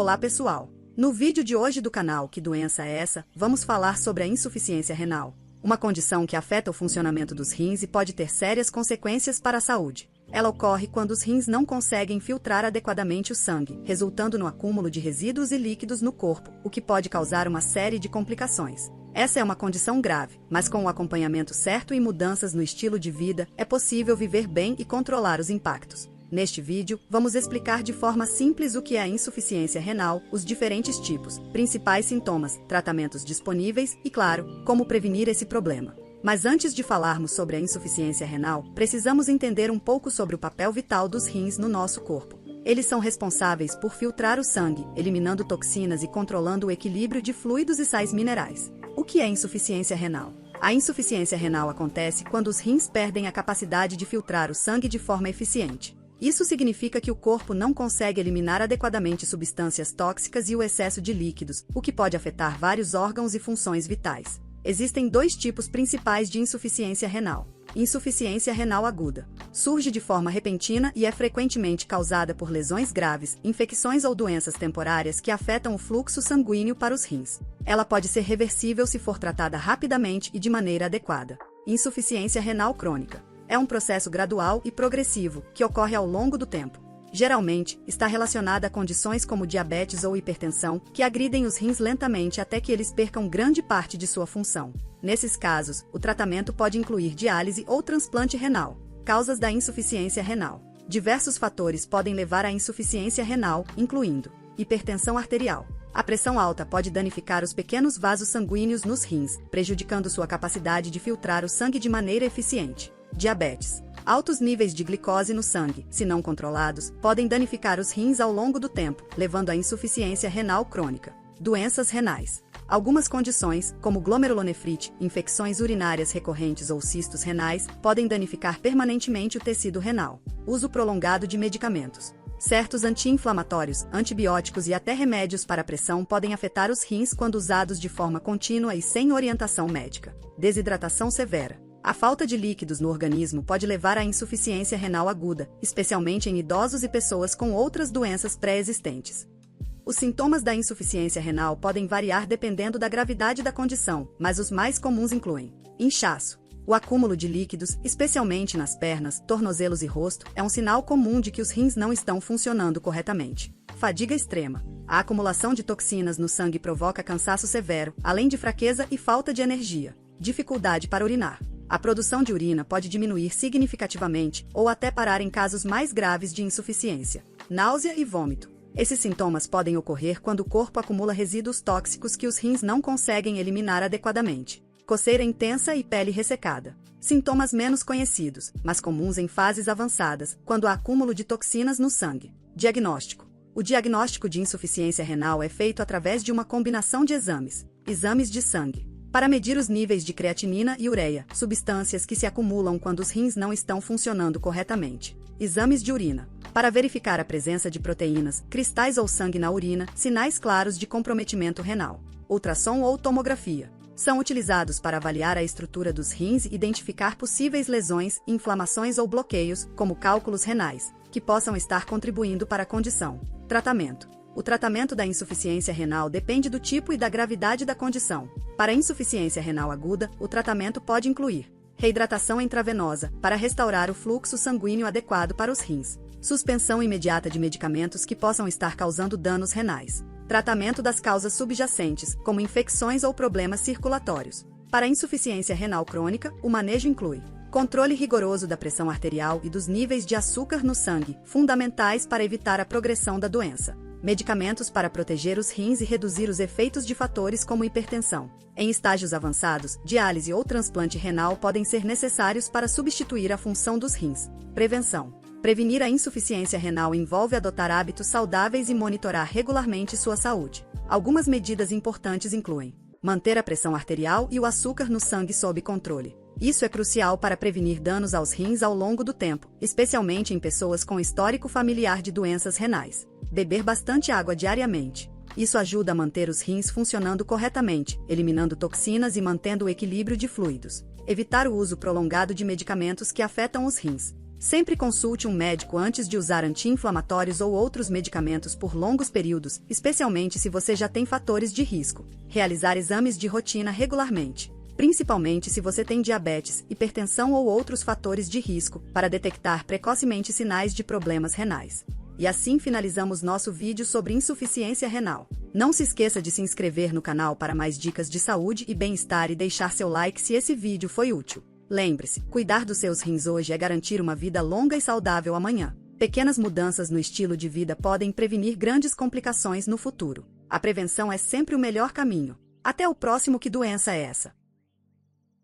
Olá pessoal! No vídeo de hoje do canal Que Doença é Essa? Vamos falar sobre a insuficiência renal, uma condição que afeta o funcionamento dos rins e pode ter sérias consequências para a saúde. Ela ocorre quando os rins não conseguem filtrar adequadamente o sangue, resultando no acúmulo de resíduos e líquidos no corpo, o que pode causar uma série de complicações. Essa é uma condição grave, mas com o acompanhamento certo e mudanças no estilo de vida, é possível viver bem e controlar os impactos. Neste vídeo, vamos explicar de forma simples o que é a insuficiência renal, os diferentes tipos, principais sintomas, tratamentos disponíveis e, claro, como prevenir esse problema. Mas antes de falarmos sobre a insuficiência renal, precisamos entender um pouco sobre o papel vital dos rins no nosso corpo. Eles são responsáveis por filtrar o sangue, eliminando toxinas e controlando o equilíbrio de fluidos e sais minerais. O que é insuficiência renal? A insuficiência renal acontece quando os rins perdem a capacidade de filtrar o sangue de forma eficiente. Isso significa que o corpo não consegue eliminar adequadamente substâncias tóxicas e o excesso de líquidos, o que pode afetar vários órgãos e funções vitais. Existem dois tipos principais de insuficiência renal. Insuficiência renal aguda. Surge de forma repentina e é frequentemente causada por lesões graves, infecções ou doenças temporárias que afetam o fluxo sanguíneo para os rins. Ela pode ser reversível se for tratada rapidamente e de maneira adequada. Insuficiência renal crônica. É um processo gradual e progressivo, que ocorre ao longo do tempo. Geralmente, está relacionada a condições como diabetes ou hipertensão, que agridem os rins lentamente até que eles percam grande parte de sua função. Nesses casos, o tratamento pode incluir diálise ou transplante renal. Causas da insuficiência renal. Diversos fatores podem levar à insuficiência renal, incluindo hipertensão arterial. A pressão alta pode danificar os pequenos vasos sanguíneos nos rins, prejudicando sua capacidade de filtrar o sangue de maneira eficiente. Diabetes. Altos níveis de glicose no sangue, se não controlados, podem danificar os rins ao longo do tempo, levando à insuficiência renal crônica. Doenças renais. Algumas condições, como glomerulonefrite, infecções urinárias recorrentes ou cistos renais, podem danificar permanentemente o tecido renal. Uso prolongado de medicamentos. Certos anti-inflamatórios, antibióticos e até remédios para pressão podem afetar os rins quando usados de forma contínua e sem orientação médica. Desidratação severa. A falta de líquidos no organismo pode levar à insuficiência renal aguda, especialmente em idosos e pessoas com outras doenças pré-existentes. Os sintomas da insuficiência renal podem variar dependendo da gravidade da condição, mas os mais comuns incluem inchaço. O acúmulo de líquidos, especialmente nas pernas, tornozelos e rosto, é um sinal comum de que os rins não estão funcionando corretamente. Fadiga extrema. A acumulação de toxinas no sangue provoca cansaço severo, além de fraqueza e falta de energia. Dificuldade para urinar. A produção de urina pode diminuir significativamente ou até parar em casos mais graves de insuficiência. Náusea e vômito. Esses sintomas podem ocorrer quando o corpo acumula resíduos tóxicos que os rins não conseguem eliminar adequadamente. Coceira intensa e pele ressecada. Sintomas menos conhecidos, mas comuns em fases avançadas, quando há acúmulo de toxinas no sangue. Diagnóstico. O diagnóstico de insuficiência renal é feito através de uma combinação de exames. Exames de sangue. Para medir os níveis de creatinina e ureia, substâncias que se acumulam quando os rins não estão funcionando corretamente. Exames de urina. Para verificar a presença de proteínas, cristais ou sangue na urina, sinais claros de comprometimento renal. Ultrassom ou tomografia. São utilizados para avaliar a estrutura dos rins e identificar possíveis lesões, inflamações ou bloqueios, como cálculos renais, que possam estar contribuindo para a condição. Tratamento. O tratamento da insuficiência renal depende do tipo e da gravidade da condição. Para a insuficiência renal aguda, o tratamento pode incluir reidratação intravenosa, para restaurar o fluxo sanguíneo adequado para os rins. Suspensão imediata de medicamentos que possam estar causando danos renais. Tratamento das causas subjacentes, como infecções ou problemas circulatórios. Para a insuficiência renal crônica, o manejo inclui controle rigoroso da pressão arterial e dos níveis de açúcar no sangue, fundamentais para evitar a progressão da doença. Medicamentos para proteger os rins e reduzir os efeitos de fatores como hipertensão. Em estágios avançados, diálise ou transplante renal podem ser necessários para substituir a função dos rins. Prevenção. Prevenir a insuficiência renal envolve adotar hábitos saudáveis e monitorar regularmente sua saúde. Algumas medidas importantes incluem manter a pressão arterial e o açúcar no sangue sob controle. Isso é crucial para prevenir danos aos rins ao longo do tempo, especialmente em pessoas com histórico familiar de doenças renais. Beber bastante água diariamente. Isso ajuda a manter os rins funcionando corretamente, eliminando toxinas e mantendo o equilíbrio de fluidos. Evitar o uso prolongado de medicamentos que afetam os rins. Sempre consulte um médico antes de usar anti-inflamatórios ou outros medicamentos por longos períodos, especialmente se você já tem fatores de risco. Realizar exames de rotina regularmente, principalmente se você tem diabetes, hipertensão ou outros fatores de risco, para detectar precocemente sinais de problemas renais. E assim finalizamos nosso vídeo sobre insuficiência renal. Não se esqueça de se inscrever no canal para mais dicas de saúde e bem-estar e deixar seu like se esse vídeo foi útil. Lembre-se, cuidar dos seus rins hoje é garantir uma vida longa e saudável amanhã. Pequenas mudanças no estilo de vida podem prevenir grandes complicações no futuro. A prevenção é sempre o melhor caminho. Até o próximo Que Doença é Essa?